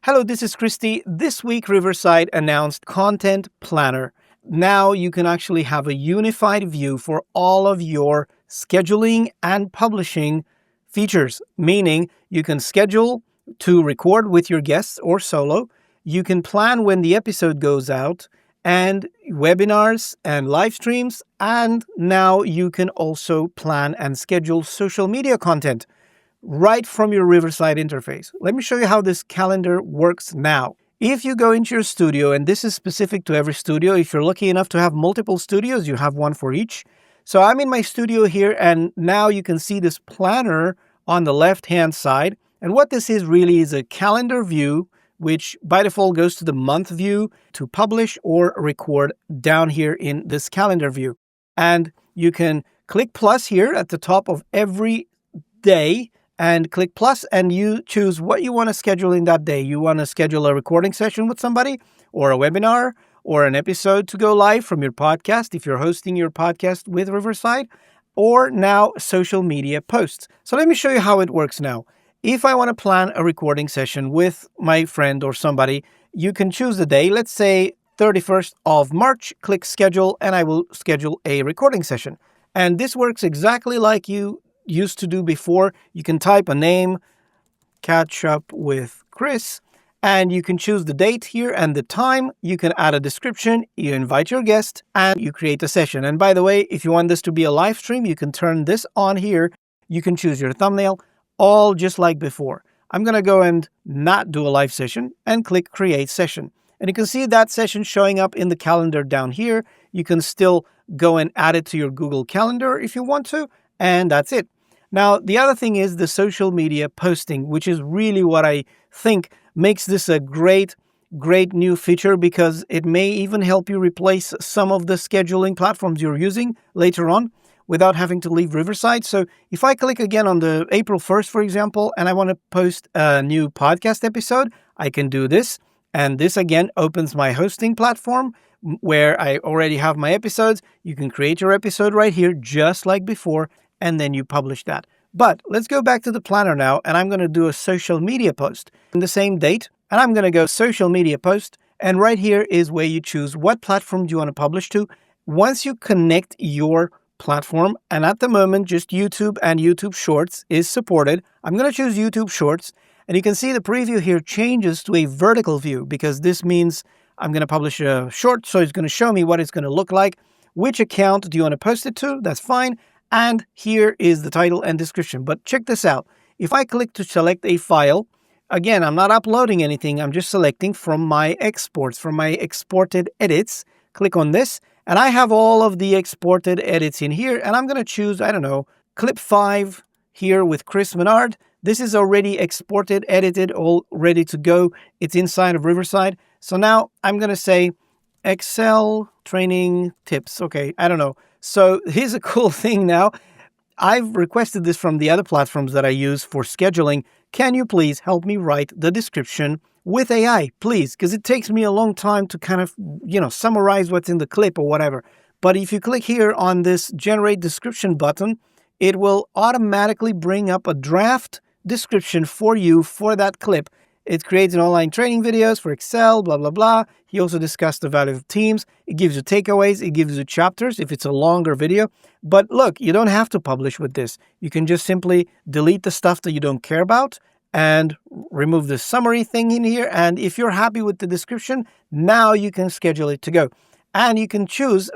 Hello, this is Christy. This week, Riverside announced Content Planner. Now you can actually have a unified view for all of your scheduling and publishing features, meaning you can schedule to record with your guests or solo. You can plan when the episode goes out and webinars and live streams. And now you can also plan and schedule social media content right from your Riverside interface. Let me show you how this calendar works now. If you go into your studio, and this is specific to every studio, if you're lucky enough to have multiple studios, you have one for each. So I'm in my studio here, and now you can see this planner on the left-hand side. And what this is really is a calendar view, which by default goes to the month view to publish or record down here in this calendar view. And you can click plus here at the top of every day and click plus, and you choose what you want to schedule in that day. You want to schedule a recording session with somebody, or a webinar, or an episode to go live from your podcast if you're hosting your podcast with Riverside, or now social media posts. So let me show you how it works now. If I want to plan a recording session with my friend or somebody, you can choose the day. Let's say 31st of March, click schedule, and I will schedule a recording session. And this works exactly like you used to do before. You can type a name, catch up with Chris, and you can choose the date here and the time. You can add a description, you invite your guest, and you create a session. And by the way, if you want this to be a live stream, you can turn this on here. You can choose your thumbnail, all just like before. I'm going to go and not do a live session and click create session. And you can see that session showing up in the calendar down here. You can still go and add it to your Google Calendar if you want to, and that's it. Now, the other thing is the social media posting, which is really what I think makes this a great new feature, because it may even help you replace some of the scheduling platforms you're using later on without having to leave Riverside. So if I click again on the April 1st, for example, and I want to post a new podcast episode, I can do this. And this again opens my hosting platform where I already have my episodes. You can create your episode right here, just like before, and then you publish that. But let's go back to the planner now, and I'm going to do a social media post in the same date, and I'm going to go social media post, and right here is where you choose what platform do you want to publish to. Once you connect your platform, and at the moment just YouTube and YouTube Shorts is supported, I'm going to choose YouTube Shorts, and you can see the preview here changes to a vertical view, because this means I'm going to publish a short, so it's going to show me what it's going to look like. Which account do you want to post it to? That's fine. And here is the title and description. But check this out. If I click to select a file, again, I'm not uploading anything. I'm just selecting from my exports, from my exported edits. Click on this, and I have all of the exported edits in here. And I'm going to choose, I don't know, clip 5 here with Chris Menard. This is already exported, edited, all ready to go. It's inside of Riverside. So now I'm going to say Excel training tips. Okay, I don't know. So here's a cool thing now. I've requested this from the other platforms that I use for scheduling. Can you please help me write the description with AI, please? Because it takes me a long time to kind of, summarize what's in the clip or whatever. But if you click here on this generate description button, it will automatically bring up a draft description for you for that clip. It creates an online training videos for Excel, blah, blah, blah. He also discussed the value of teams. It gives you takeaways. It gives you chapters if it's a longer video. But look, you don't have to publish with this. You can just simply delete the stuff that you don't care about and remove the summary thing in here. And if you're happy with the description, now you can schedule it to go. And you can choose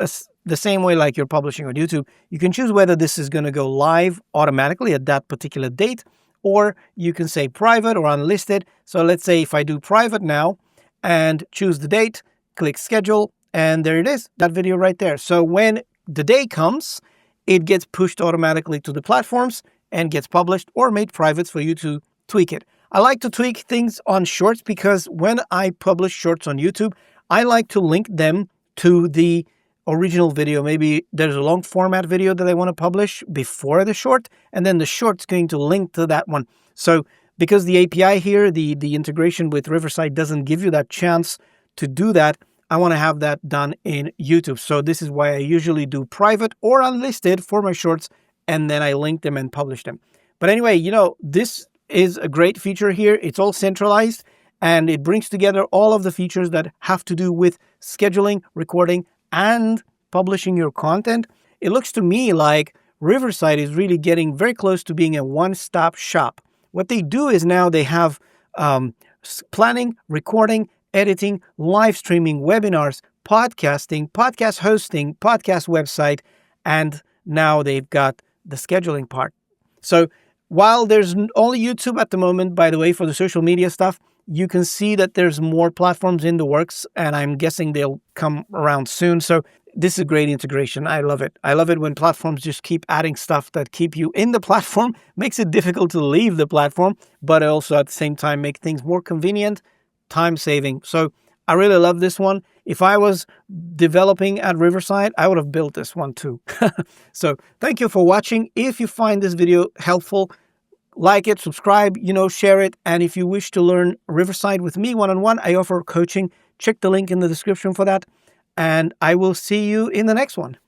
the same way like you're publishing on YouTube. You can choose whether this is going to go live automatically at that particular date, or you can say private or unlisted. So let's say if I do private now and choose the date, click schedule, and there it is, that video right there. So when the day comes, it gets pushed automatically to the platforms and gets published or made private for you to tweak it. I like to tweak things on shorts because when I publish shorts on YouTube, I like to link them to the original video. Maybe there's a long format video that I want to publish before the short, and then the short's going to link to that one. So because the API here, the integration with Riverside doesn't give you that chance to do that, I want to have that done in YouTube. So this is why I usually do private or unlisted for my shorts, and then I link them and publish them. But anyway, this is a great feature here. It's all centralized. and it brings together all of the features that have to do with scheduling, recording, and publishing your content. It looks to me like Riverside is really getting very close to being a one-stop shop. What they do is now they have planning, recording, editing, live streaming, webinars, podcasting, podcast hosting, podcast website, and now they've got the scheduling part. So while there's only YouTube at the moment, by the way, for the social media stuff, you can see that there's more platforms in the works, and I'm guessing they'll come around soon. So this is a great integration. I love it. I love it when platforms just keep adding stuff that keep you in the platform, makes it difficult to leave the platform, but also at the same time make things more convenient, time-saving. So I really love this one. If I was developing at Riverside, I would have built this one too. So thank you for watching. If you find this video helpful, like it, subscribe, share it. And if you wish to learn Riverside with me one-on-one, I offer coaching. Check the link in the description for that. And I will see you in the next one.